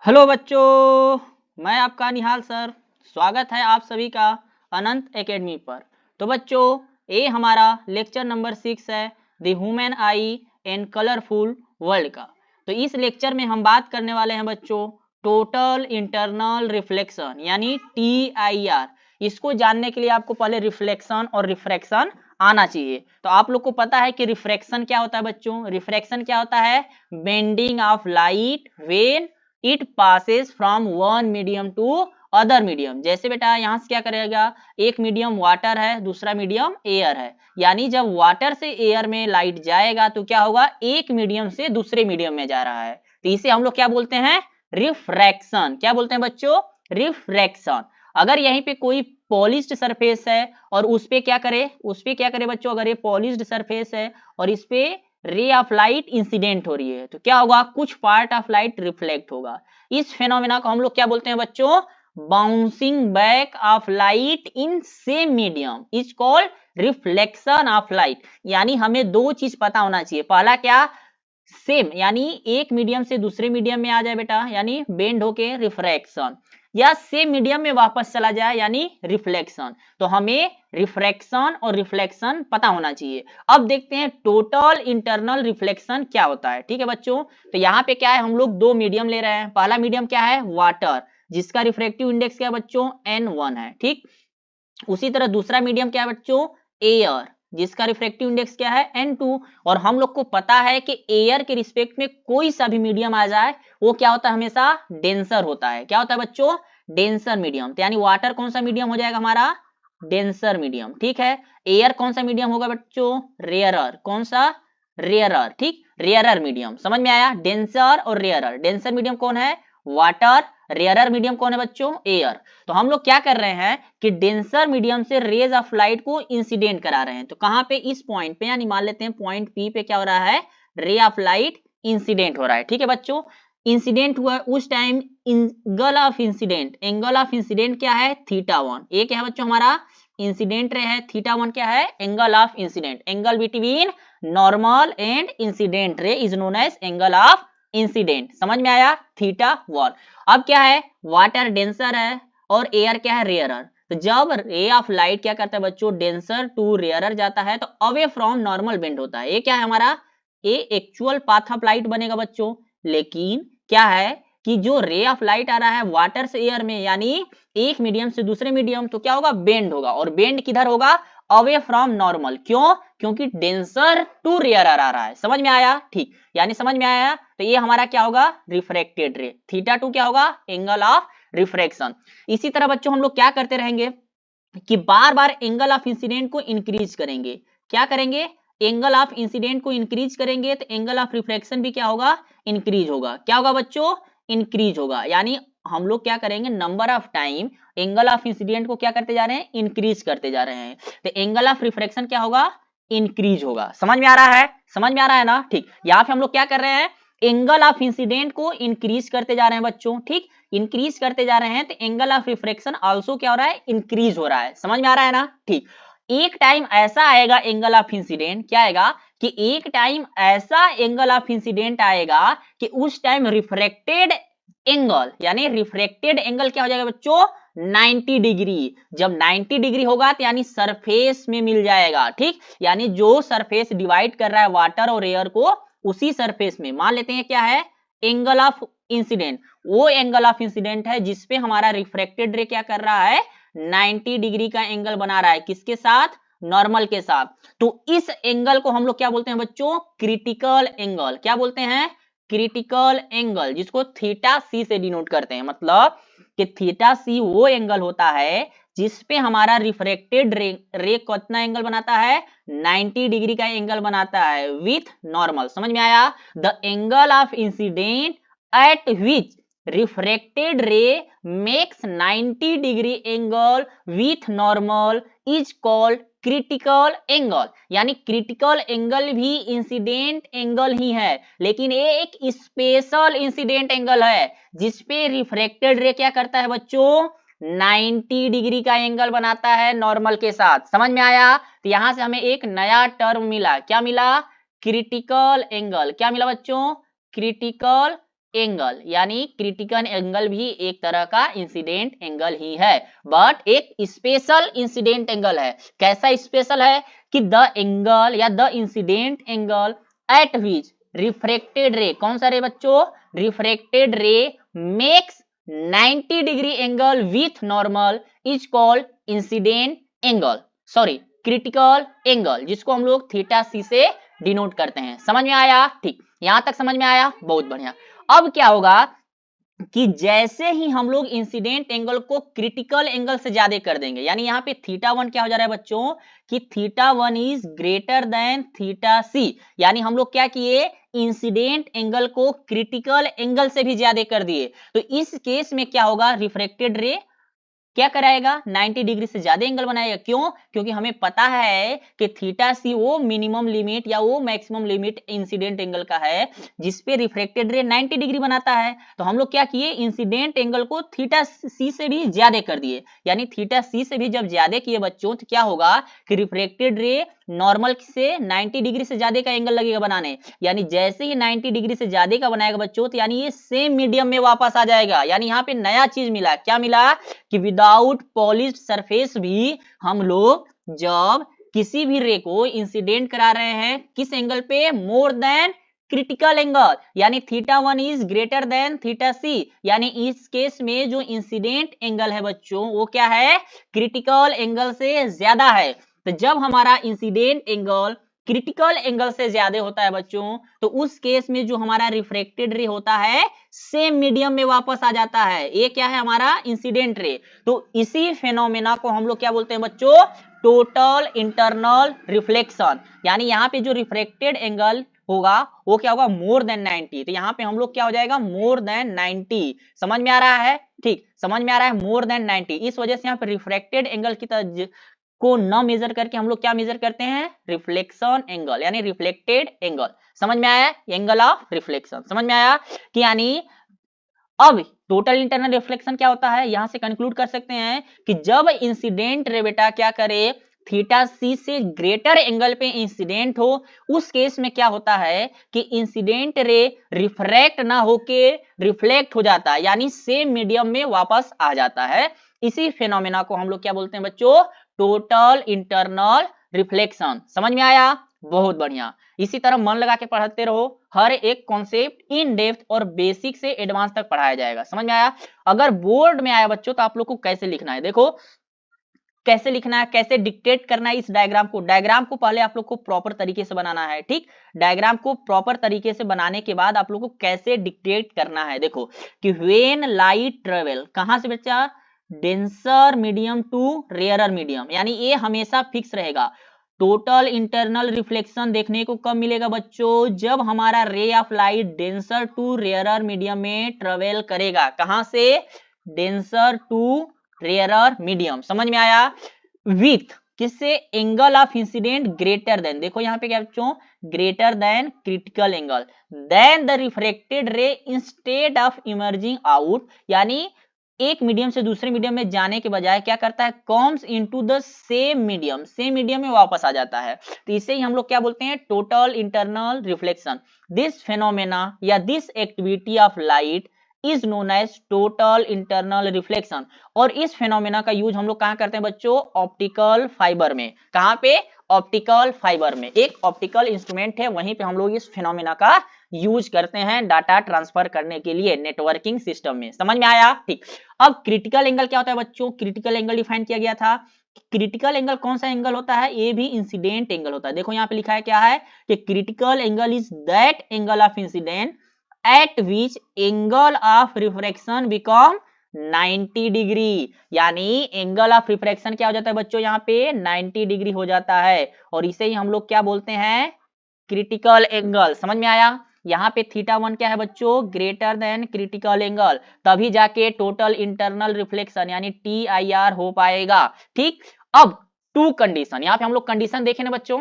Hello बच्चों, मैं आपका निहाल सर। स्वागत है आप सभी का अनंत एकेडमी पर। तो बच्चों, ये हमारा लेक्चर नंबर 6 है, the human I and colourful world का। तो इस लेक्चर में हम बात करने वाले हैं बच्चों टोटल इंटरनल रिफ्लेक्शन यानी TIR। इसको जानने के लिए आपको पहले रिफ्लेक्शन और रिफ्रैक्शन आना चाहिए। तो आप लोग को पता है कि रिफ्रैक्शन क्या होता है बच्चों। रिफ्रैक्शन क्या होता है? Bending of light when it passes from one medium to other medium. जैसे बेटा यहाँ से क्या करेगा, एक मीडियम वाटर है, दूसरा मीडियम एयर है, यानी जब वाटर से एयर में लाइट जाएगा तो क्या होगा, एक मीडियम से दूसरे मीडियम में जा रहा है। तो इसे हम लोग क्या बोलते हैं? रिफ्रैक्शन। क्या बोलते हैं बच्चों? रिफ्रैक्शन। अगर यहीं पे कोई पॉलिश्ड सरफेस है और उस पे क्या करे, बच्चों, अगर ये पॉलिश्ड सरफेस है और इस पे रे ऑफ लाइट इंसिडेंट हो रही है तो क्या होगा, कुछ पार्ट ऑफ लाइट रिफ्लेक्ट होगा। इस फेनोमेना को हम लोग क्या बोलते हैं बच्चों? Bouncing back of light in same medium is called reflection of light. यानी हमें दो चीज पता होना चाहिए। पहला क्या? सेम यानी एक मीडियम से दूसरे मीडियम में आ जाए बेटा, यानी बेंड होके रिफ्रैक्शन, या सेम मीडियम में वापस चला जाए यानी रिफ्लेक्शन। तो हमें रिफ्रैक्शन और रिफ्लेक्शन पता होना चाहिए। अब देखते हैं टोटल इंटरनल रिफ्लेक्शन क्या होता है। ठीक है बच्चों, तो यहाँ पे क्या है, हम लोग दो मीडियम ले रहे हैं। पहला मीडियम क्या है? वाटर, जिसका रिफ्रैक्टिव इंडेक्स क्या है बच्चों? N1 है। ठीक, उसी तरह दूसरा मीडियम क्या है बच्चों? एयर, जिसका रिफ्रैक्टिव इंडेक्स क्या है? N2। और हम लोग को पता है कि एयर के रिस्पेक्ट में कोई सा भी मीडियम आ जाए वो क्या होता है? हमेशा डेंसर होता है। क्या होता है बच्चों? Denser medium. तो यानी वाटर कौन सा मीडियम हो जाएगा हमारा? Denser medium. ठीक है, एयर कौन सा मीडियम होगा बच्चों? रेयरर। कौन सा? रेयरर। ठीक, रेयरर मीडियम। समझ में आया? डेंसर और रेयरर। डेंसर मीडियम कौन है? वाटर। रेयरर मीडियम कौन है बच्चों? एयर। तो हम लोग क्या कर रहे हैं कि डेंसर मीडियम से रेज ऑफ लाइट को इंसिडेंट करा रहे हैं। तो कहां पे? इस पॉइंट पे, यानी मान लेते हैं पॉइंट पी पे क्या हो रहा है? रे ऑफ लाइट इंसिडेंट हो रहा है। ठीक है बच्चों, इंसिडेंट हुआ उस टाइम एंगल ऑफ इंसिडेंट, क्या है? θ1। ये क्या है बच्चों? हमारा इंसिडेंट रे है। θ1 क्या है? Angle of incident. Angle between normal and incident ray is known as angle of incident. समझ में आया? θ1। अब क्या है? वाटर डेंसर है और एयर क्या है? रेयरर। तो जब रे ऑफ लाइट क्या करता है बच्चों? डेंसर टू रेयरर जाता है तो अवे फ्रॉम नॉर्मल बेंड होता है। ये क्या है हमारा? ये एक्चुअल पाथ ऑफ लाइट बनेगा बच्चों। लेकिन क्या है कि जो रे ऑफ लाइट आ रहा है वाटर से एयर में, यानी एक मीडियम से दूसरे मीडियम, तो क्या होगा? बेंड होगा। और बेंड किधर होगा? Away from normal. क्यों? क्योंकि डेंसर टू रेयरर आ रहा है। समझ में आया? ठीक, यानी समझ में आया। तो ये हमारा क्या होगा? रिफ्रैक्टेड रे। θ2 क्या होगा? Angle of refraction. इसी तरह बच्चों हम लोग क्या करते रहेंगे कि बार बार एंगल ऑफ इंसिडेंट को इंक्रीज करेंगे। क्या करेंगे? एंगल ऑफ इंसिडेंट को इंक्रीज करेंगे तो एंगल ऑफ रिफ्लेक्शन भी क्या होगा? इंक्रीज होगा। क्या होगा बच्चों? इंक्रीज होगा। यानी हम लोग क्या करेंगे? Number of time angle of incident को क्या करते जा रहे हैं? इंक्रीज करते जा रहे हैं। तो एंगल ऑफ रिफ्लेक्शन क्या होगा? इंक्रीज होगा। समझ में आ रहा है? समझ में आ रहा है ना? ठीक, यहाँ पे हम लोग क्या कर रहे हैं? एंगल ऑफ इंसिडेंट को इंक्रीज करते जा रहे हैं बच्चों। ठीक, इंक्रीज करते जा रहे हैं तो एंगल ऑफ रिफ्रैक्शन आल्सो क्या हो रहा है? इंक्रीज हो रहा है। समझ में आ रहा है ना? ठीक, एक टाइम ऐसा आएगा एंगल ऑफ इंसिडेंट, क्या आएगा कि एक टाइम ऐसा एंगल ऑफ इंसिडेंट आएगा कि उस टाइम रिफ्रैक्टेड एंगल, यानी रिफ्रैक्टेड एंगल क्या हो जाएगा बच्चों? 90 डिग्री। जब 90 डिग्री होगा तो यानी सरफेस में मिल जाएगा। ठीक, यानी जो सरफेस डिवाइड कर रहा है वाटर और एयर को, उसी सरफेस में मान लेते हैं क्या है? Angle of incident. वो एंगल ऑफ इंसिडेंट है जिसपे हमारा रिफ्रैक्टेड रे क्या कर रहा है? 90 डिग्री का एंगल बना रहा है। किसके साथ? नॉर्मल के साथ। तो इस एंगल को हम लोग क्या बोलते हैं बच्चों? Critical angle. क्या बोलते हैं? क्रिटिकल एंगल, जिसको थीटा सी से डिनोट करते हैं। मतलब कि थीटा सी वो एंगल होता है जिसपे हमारा रिफ्रैक्टेड रे कितना एंगल बनाता है? 90 डिग्री का एंगल बनाता है विथ नॉर्मल। समझ में आया? The angle of incident at which refracted ray makes 90 degree angle with normal is called critical angle। यानी क्रिटिकल एंगल भी इंसिडेंट एंगल ही है, लेकिन ये एक स्पेशल इंसिडेंट एंगल है जिसपे रिफ्रैक्टेड रे क्या करता है बच्चों? 90 डिग्री का एंगल बनाता है नॉर्मल के साथ। समझ में आया? तो यहां से हमें एक नया टर्म मिला। क्या मिला? Critical angle. क्या मिला बच्चों? क्रिटिकल एंगल, यानी क्रिटिकल एंगल भी एक तरह का इंसिडेंट एंगल ही है, बट एक स्पेशल इंसिडेंट एंगल है। कैसा स्पेशल है कि द एंगल या the incident angle eight which refracted रे, कौन सा रे बच्चों, रिफ्रैक्टेड रे makes 90 degree angle with normal is called incident angle, sorry critical angle, जिसको हम लोग थीटा सी से डिनोट करते हैं। समझ में आया? ठीक, यहां तक समझ में आया, बहुत बढ़िया। अब क्या होगा कि जैसे ही हम लोग इंसिडेंट एंगल को क्रिटिकल एंगल से ज्यादा कर देंगे, यानी यहाँ पे थीटा वन क्या हो जा रहा है बच्चों कि theta one is greater than theta C, यानी हम लोग क्या किए, इंसिडेंट एंगल को क्रिटिकल एंगल से भी ज्यादा कर दिए। तो इस केस में क्या होगा, रिफ्रैक्टेड रे क्या कराएगा, 90 डिग्री से ज्यादा एंगल बनाएगा। क्यों? क्योंकि हमें पता है कि थीटा सी वो मिनिमम लिमिट या वो मैक्सिमम लिमिट इंसिडेंट एंगल का है जिसपे रिफ्रैक्टेड रे 90 डिग्री बनाता है। तो हम लोग क्या किए, इंसिडेंट एंगल को थीटा सी से भी ज्यादा कर दिए, यानी थीटा सी से भी जब ज्यादा किए बच्चों तो क्या होगा कि रिफ्रैक्टेड रे नॉर्मल से 90 डिग्री से ज्यादा का एंगल लगेगा बनाने, यानी जैसे ही 90 डिग्री से ज्यादा का बनाएगा बच्चों तो यानी ये सेम मीडियम में वापस आ जाएगा। यानी यहाँ पे नया चीज मिला, क्या मिला कि विदाउट पॉलिश्ड सरफेस भी हम लोग जब किसी भी रे को इंसिडेंट करा रहे हैं किस एंगल पे, मोर देन क्रिटिकल एंगल, यानी theta one is greater than theta C, यानी इस केस में जो इंसिडेंट एंगल है बच्चों वो क्या है, क्रिटिकल एंगल से ज्यादा है। तो जब हमारा इंसिडेंट एंगल क्रिटिकल एंगल से ज्यादा होता है बच्चों तो उस केस में जो हमारा रिफ्रैक्टेड रे होता है सेम मीडियम में वापस आ जाता है। ये क्या है हमारा इंसिडेंट रे। तो इसी फेनोमेना को हम लोग क्या बोलते हैं बच्चों, टोटल इंटरनल रिफ्लेक्शन, यानी यहाँ पे जो रिफ्रैक्टेड एंगल होगा वो क्या होगा, मोर देन 90। तो यहाँ पे हम लोग क्या हो जाएगा, मोर देन 90। समझ में आ रहा है? ठीक, समझ में आ रहा है, मोर देन 90। इस वजह से यहाँ पे रिफ्रैक्टेड एंगल की तरह को न मेजर करके हम लोग क्या मेजर करते हैं, रिफ्लेक्शन एंगल, यानी रिफ्लेक्टेड एंगल। समझ में आया, एंगल ऑफ रिफ्लेक्शन। समझ में आया कि यानी अब टोटल इंटरनल रिफ्लेक्शन क्या होता है, यहां से कंक्लूड कर सकते हैं कि जब इंसिडेंट रे बेटा क्या करे, थीटा सी से ग्रेटर एंगल पे इंसिडेंट हो, उस केस में क्या होता है कि इंसिडेंट रे रिफ्रैक्ट ना होके रिफ्लेक्ट हो जाता है, यानी सेम मीडियम में वापस आ जाता है। इसी फेनोमेना को हम लोग क्या बोलते हैं बच्चों, टोटल इंटरनल रिफ्लेक्शन। समझ में आया, बहुत बढ़िया। इसी तरह मन लगा के पढ़ते रहो, हर एक कॉन्सेप्ट इन डेप्थ और बेसिक से एडवांस तक पढ़ाया जाएगा। समझ में आया? अगर बोर्ड में आया बच्चों तो आप लोग को कैसे लिखना है, देखो कैसे लिखना है, कैसे डिक्टेट करना है इस डायग्राम को। डायग्राम को पहले आप लोग को प्रॉपर तरीके से बनाना है, ठीक। डायग्राम को प्रॉपर तरीके से बनाने के बाद आप लोग को कैसे डिक्टेट करना है, देखो कि व्हेन लाइट ट्रेवल, कहां से बच्चा, denser medium to rarer medium, यानी ये हमेशा फिक्स रहेगा। टोटल इंटरनल रिफ्लेक्शन देखने को कब मिलेगा बच्चों, जब हमारा ray of light denser to rarer medium में ट्रेवल करेगा। कहां से, डेंसर टू रेयरर मीडियम। समझ में आया? विथ किससे, angle of incident greater than, देखो यहाँ पे क्या बच्चों, greater than critical angle, then the refracted ray instead of emerging out, यानी एक मीडियम से दूसरे मीडियम में जाने के बजाय क्या करता है, comes into the same medium, same medium में वापस आ जाता है। तो इसे ही हम लोग क्या बोलते हैं, total internal reflection. This phenomena या this activity of light is known as total internal reflection. और इस फेनोमेना का यूज हम लोग कहां करते हैं बच्चों, ऑप्टिकल फाइबर में। कहां पे, ऑप्टिकल फाइबर में। एक ऑप्टिकल इंस्ट्रूमेंट है, वहीं पे हम लोग इस फेनोमेना का यूज करते हैं डाटा ट्रांसफर करने के लिए नेटवर्किंग सिस्टम में। समझ में आया? ठीक। अब क्रिटिकल एंगल क्या होता है बच्चों, क्रिटिकल एंगल डिफाइन किया गया था। क्रिटिकल एंगल कौन सा एंगल होता है, ये भी इंसिडेंट एंगल होता है। देखो यहाँ पे लिखा है क्या है कि critical angle is that angle of incident at which angle of refraction become 90 degree, यानी एंगल ऑफ रिफ्रैक्शन क्या हो जाता है बच्चों, यहाँ पे 90 डिग्री हो जाता है। और इसे ही हम लोग क्या बोलते हैं, क्रिटिकल एंगल। समझ में आया? यहाँ पे थीटा वन क्या है बच्चों, ग्रेटर देन क्रिटिकल एंगल, तभी जाके टोटल इंटरनल रिफ्लेक्शन यानी TIR हो पाएगा। ठीक। अब टू कंडीशन, यहाँ पे हम लोग कंडीशन देखे ना बच्चों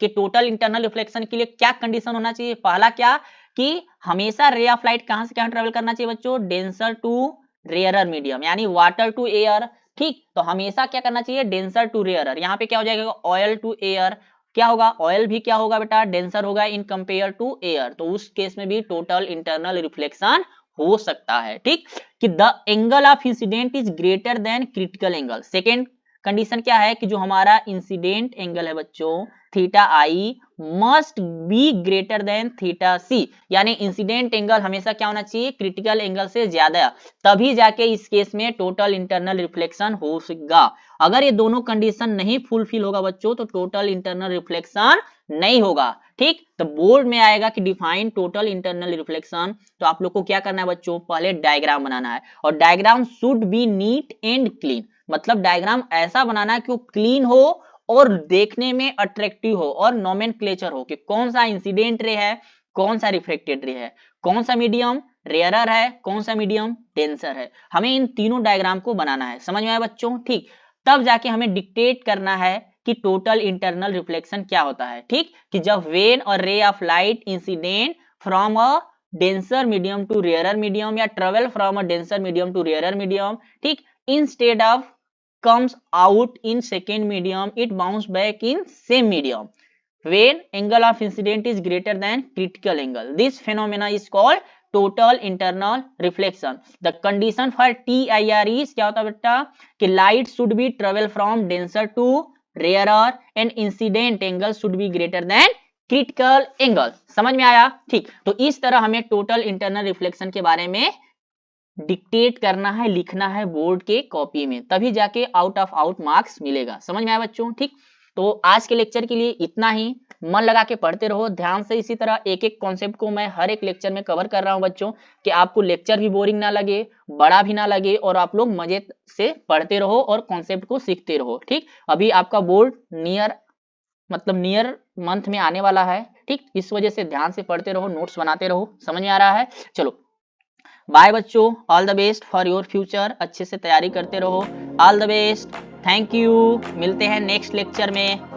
कि टोटल इंटरनल रिफ्लेक्शन के लिए क्या कंडीशन होना चाहिए। पहला क्या कि हमेशा रे ऑफ लाइट कहां से कहां ट्रेवल करना चाहिए बच्चों, डेंसर टू रेयरर मीडियम, यानी वाटर टू एयर। ठीक, तो हमेशा क्या करना चाहिए, डेंसर टू रेयरर। यहाँ पे क्या हो जाएगा, ऑयल टू एयर, क्या होगा, ऑयल भी क्या होगा बेटा, डेंसर होगा इन कंपेयर टू एयर, तो उस केस में भी टोटल इंटरनल रिफ्लेक्शन हो सकता है। ठीक, कि the angle of incident is greater than critical angle. Second condition क्या है कि जो हमारा इंसिडेंट एंगल है बच्चों theta i must be greater than theta C, यानी इंसिडेंट एंगल हमेशा क्या होना चाहिए, क्रिटिकल एंगल से ज्यादा, तभी जाके इस केस में टोटल इंटरनल रिफ्लेक्शन हो सकेगा। अगर ये दोनों कंडीशन नहीं फुलफिल होगा बच्चों तो टोटल इंटरनल रिफ्लेक्शन नहीं होगा। ठीक, तो बोर्ड में आएगा कि डिफाइन टोटल इंटरनल रिफ्लेक्शन, तो आप लोग को क्या करना है बच्चों, पहले डायग्राम बनाना है, और diagram should be neat and clean, मतलब डायग्राम ऐसा बनाना है कि वो क्लीन हो और देखने में अट्रैक्टिव हो और नोमेनक्लेचर हो कि कौन सा इंसिडेंट रे है, कौन सा रिफ्लेक्टेड रे है, कौन सा मीडियम रेयरर है, कौन सा मीडियम डेंसर है। हमें इन तीनों डायग्राम को बनाना है, समझ में आया बच्चों। ठीक, तब जाके हमें डिक्टेट करना है कि टोटल इंटरनल रिफ्लेक्शन क्या होता है। ठीक, कि जब वेन और ray of light incident from a denser medium to rarer medium या travel from a denser medium to rarer medium, ठीक, instead of comes out in second medium, it bounce back in same medium when angle of incident is greater than critical angle. This phenomena is called total internal reflection. The condition for TIR is क्या होता है बेटा, कि light should be travel from denser to rarer and incident angle should be greater than critical angle. समझ में आया। ठीक, तो इस तरह हमें total internal reflection के बारे में डिक्टेट करना है, लिखना है बोर्ड के कॉपी में, तभी जाके आउट ऑफ आउट मार्क्स मिलेगा। समझ में आया बच्चों। ठीक, तो आज के लेक्चर के लिए इतना ही, मन लगा के पढ़ते रहो ध्यान से। इसी तरह एक एक कॉन्सेप्ट को मैं हर एक लेक्चर में कवर कर रहा हूं बच्चों, कि आपको लेक्चर भी बोरिंग ना लगे, बड़ा भी ना लगे, और आप लोग मजे से पढ़ते रहो और कॉन्सेप्ट को सीखते रहो। ठीक, अभी आपका बोर्ड नियर मंथ में आने वाला है। ठीक, इस वजह से ध्यान से पढ़ते रहो, नोट्स बनाते रहो। समझ में आ रहा है। चलो बाय बच्चों, all the best for your future, अच्छे से तैयारी करते रहो। All the best, thank you, मिलते हैं नेक्स्ट लेक्चर में।